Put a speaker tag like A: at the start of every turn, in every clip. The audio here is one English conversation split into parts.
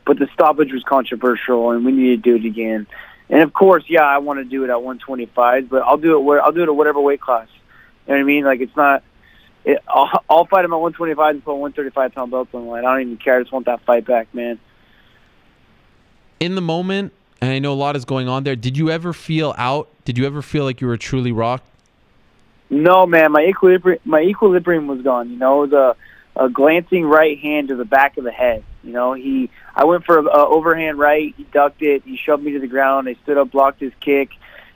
A: but the stoppage was controversial, and we need to do it again. And of course, yeah, I want to do it at 125, but I'll do it at whatever weight class. You know what I mean? Like, it's not. I'll fight him at 125 and put 135-pound belts on the line. I don't even care. I just want that fight back, man.
B: In the moment, and I know a lot is going on there, did you ever feel out? Did you ever feel like you were truly rocked?
A: No, man. My equilibrium was gone. You know, it was a glancing right hand to the back of the head. You know, I went for an overhand right. He ducked it. He shoved me to the ground. I stood up, blocked his kick,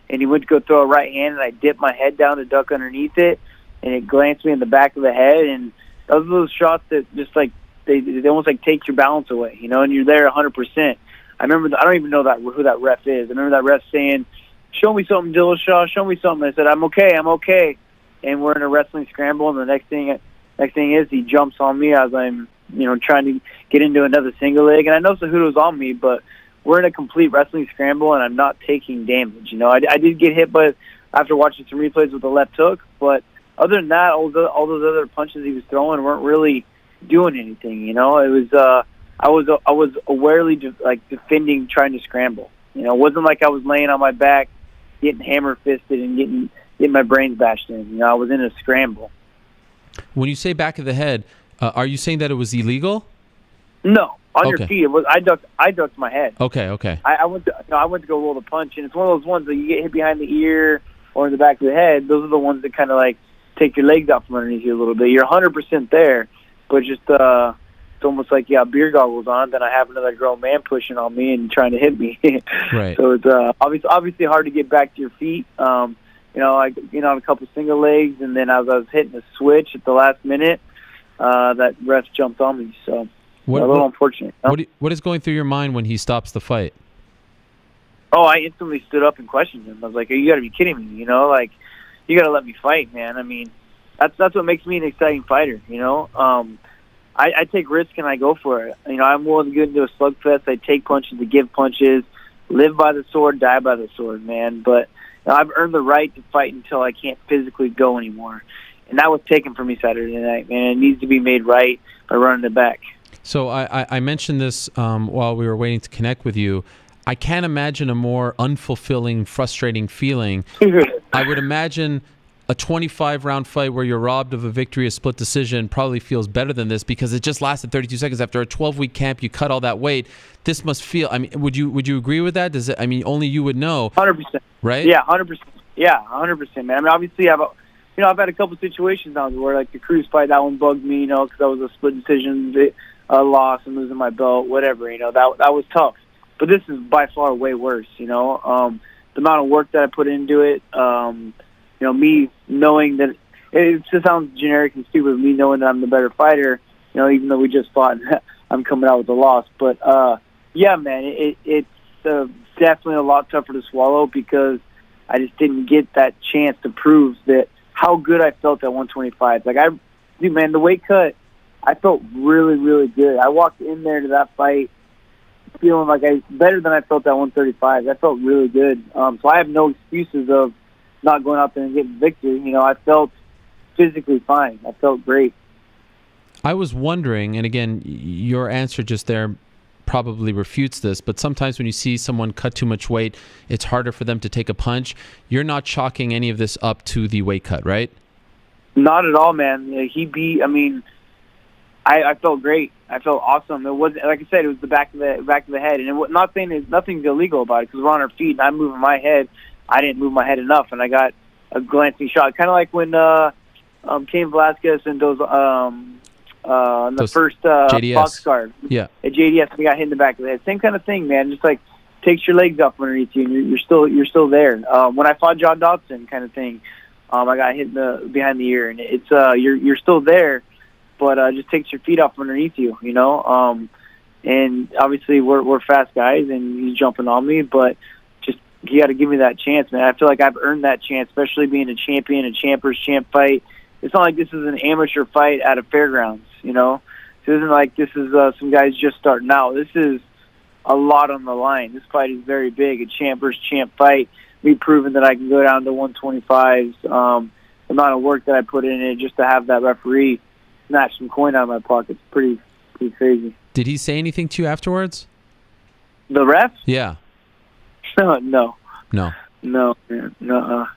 A: and he went to go throw a right hand, and I dipped my head down to duck underneath it, and it glanced me in the back of the head. And those are those shots that just like they almost like take your balance away, you know, and you're there 100%. I remember, I don't even know who that ref is. I remember that ref saying, "Show me something, Dillashaw. Show me something." I said, I'm okay. And we're in a wrestling scramble, and the next thing is he jumps on me as I'm, you know, trying to get into another single leg. And I know Cejudo's on me, but we're in a complete wrestling scramble, and I'm not taking damage. You know, I did get hit after watching some replays with the left hook, but other than that, all those other punches he was throwing weren't really doing anything. You know, it was I was awarely defending, trying to scramble. You know, it wasn't like I was laying on my back, getting hammer fisted and getting my brains bashed in. You know, I was in a scramble.
B: When you say back of the head, are you saying that it was illegal?
A: No, on your feet. It was. I ducked my head.
B: Okay.
A: I went to go roll the punch, and it's one of those ones that you get hit behind the ear or in the back of the head. Those are the ones that kind of like take your legs out from underneath you a little bit. You're 100% there, but just it's almost like beer goggles on. Then I have another grown man pushing on me and trying to hit me.
B: Right.
A: So it's obviously hard to get back to your feet. You know, I get on a couple single legs, and then as I was hitting the switch at the last minute, that ref jumped on me. So a little unfortunate.
B: What is going through your mind when he stops the fight?
A: Oh, I instantly stood up and questioned him. I was like, "You got to be kidding me! You know, like you got to let me fight, man. I mean, that's what makes me an exciting fighter. You know, I take risks and I go for it. You know, I'm willing to get into a slugfest. I take punches to give punches, live by the sword, die by the sword, man. But I've earned the right to fight until I can't physically go anymore. And that was taken from me Saturday night, man. It needs to be made right by running it back.
B: So I mentioned this while we were waiting to connect with you. I can't imagine a more unfulfilling, frustrating feeling. I would imagine a 25-round fight where you're robbed of a victory, a split decision, probably feels better than this because it just lasted 32 seconds. After a 12-week camp, you cut all that weight. This must feel. I mean, would you agree with that? Does it? I mean, only you would know.
A: 100%.
B: Right?
A: Yeah, 100%. Yeah, 100%, man. I mean, obviously, I've had a couple situations now where like the Cruz fight, that one bugged me, you know, because that was a split decision, loss and losing my belt, whatever. You know, that was tough. But this is by far way worse. You know, the amount of work that I put into it. You know, me knowing that it just sounds generic and stupid. Me knowing that I'm the better fighter, you know, even though we just fought, and I'm coming out with a loss. But yeah, man, it's definitely a lot tougher to swallow because I just didn't get that chance to prove that how good I felt at 125. Like the weight cut, I felt really, really good. I walked in there to that fight feeling like better than I felt at 135. I felt really good. So I have no excuses of not going out there and getting victory. You know, I felt physically fine. I felt great.
B: I was wondering, and again, your answer just there probably refutes this, but sometimes when you see someone cut too much weight, it's harder for them to take a punch. You're not chalking any of this up to the weight cut, right? Not
A: at all, man. I mean, I felt great. I felt awesome. It wasn't, like I said, it was the back of the head, and nothing's illegal about it because we're on our feet and I'm moving my head. I didn't move my head enough, and I got a glancing shot, kind of like when Cain Velasquez and those first box guard,
B: yeah,
A: at JDS, we got hit in the back of the head. Same kind of thing, man. Just like takes your legs off underneath you, and you're still there. When I fought John Dodson, kind of thing, I got hit behind the ear, and it's you're still there, but just takes your feet off underneath you, you know. And obviously we're fast guys, and he's jumping on me, but you got to give me that chance, man. I feel like I've earned that chance, especially being a champion, a champer's champ fight. It's not like this is an amateur fight at a fairgrounds, you know. It isn't like this is some guys just starting out. This is a lot on the line. This fight is very big, a champer's champ fight. Me proving that I can go down to 125s. The amount of work that I put in it just to have that referee snatch some coin out of my pocket is pretty crazy.
B: Did he say anything to you afterwards?
A: The ref?
B: Yeah.
A: No,
B: No.
A: man. No.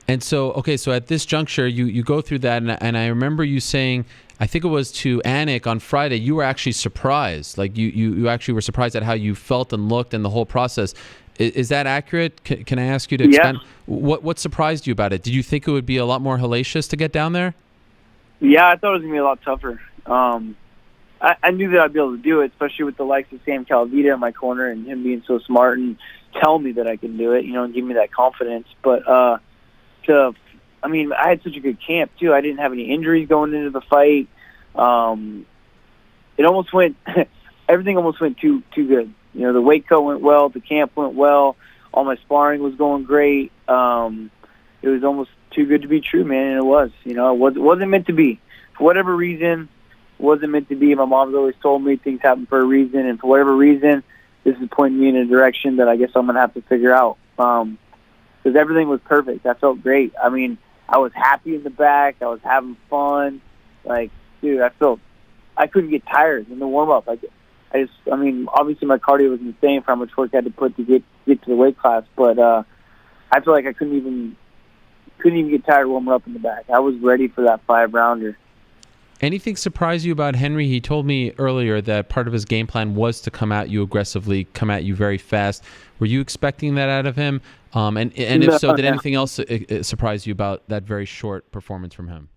B: And so, okay, so at this juncture, you go through that, and I remember you saying, I think it was to Anik on Friday, you were actually surprised. Like, you actually were surprised at how you felt and looked and the whole process. Is that accurate? Can I ask you to expand?
A: Yeah.
B: What surprised you about it? Did you think it would be a lot more hellacious to get down there?
A: Yeah, I thought it was going to be a lot tougher. I knew that I'd be able to do it, especially with the likes of Sam Calavita in my corner and him being so smart and tell me that I can do it, and give me that confidence. But I had such a good camp too. I didn't have any injuries going into the fight. It almost went, everything almost went too good. The weight cut went well, the camp went well, all my sparring was going great. It was almost too good to be true, man, and it was. It wasn't meant to be. For whatever reason, it wasn't meant to be. My mom's always told me things happen for a reason, and for whatever reason, this is pointing me in a direction that I guess I'm going to have to figure out. Because everything was perfect. I felt great. I mean, I was happy in the back. I was having fun. Like, dude, I couldn't get tired in the warm-up. Obviously my cardio was insane for how much work I had to put to get to the weight class, but I feel like I couldn't even get tired warming up in the back. I was ready for that 5-rounder.
B: Anything surprise you about Henry? He told me earlier that part of his game plan was to come at you aggressively, come at you very fast. Were you expecting that out of him? And if so, did anything else surprise you about that very short performance from him?